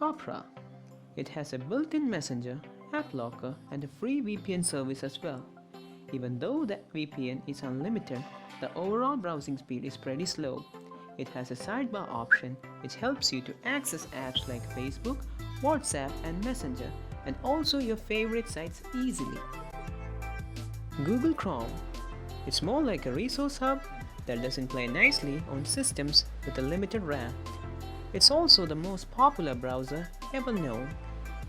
Opera. It has a built-in messenger, app locker, and a free VPN service as well. Even though that VPN is unlimited, the overall browsing speed is pretty slow. It has a sidebar option which helps you to access apps like Facebook, WhatsApp, and Messenger, and also your favorite sites easily. Google Chrome. It's more like a resource hub that doesn't play nicely on systems with a limited RAM. It's also the most popular browser ever known.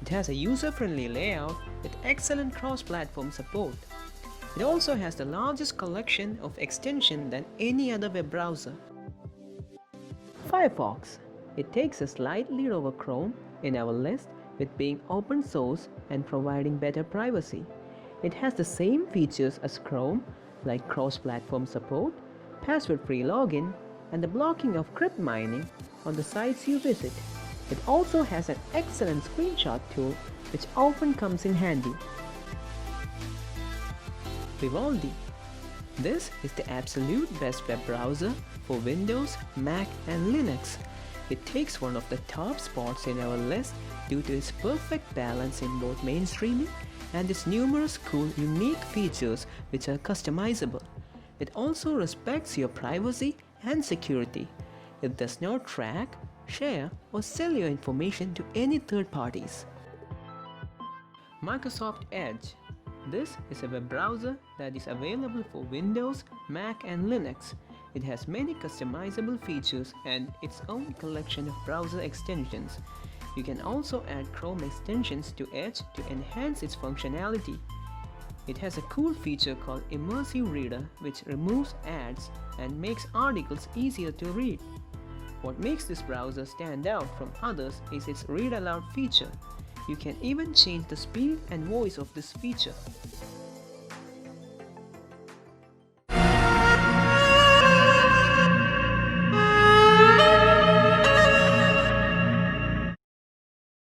It has a user-friendly layout with excellent cross-platform support. It also has the largest collection of extensions than any other web browser. Firefox. It takes a slight lead over Chrome in our list with being open source and providing better privacy. It has the same features as Chrome like cross-platform support, password-free login, and the blocking of crypt mining on the sites you visit. It also has an excellent screenshot tool which often comes in handy. Vivaldi. This is the absolute best web browser for Windows, Mac, and Linux. It takes one of the top spots in our list due to its perfect balance in both mainstreaming and its numerous cool, unique features which are customizable. It also respects your privacy and security. It does not track, share, or sell your information to any third parties. Microsoft Edge. This is a web browser that is available for Windows, Mac, and Linux. It has many customizable features and its own collection of browser extensions. You can also add Chrome extensions to Edge to enhance its functionality. It has a cool feature called Immersive Reader which removes ads and makes articles easier to read. What makes this browser stand out from others is its read aloud feature. You can even change the speed and voice of this feature.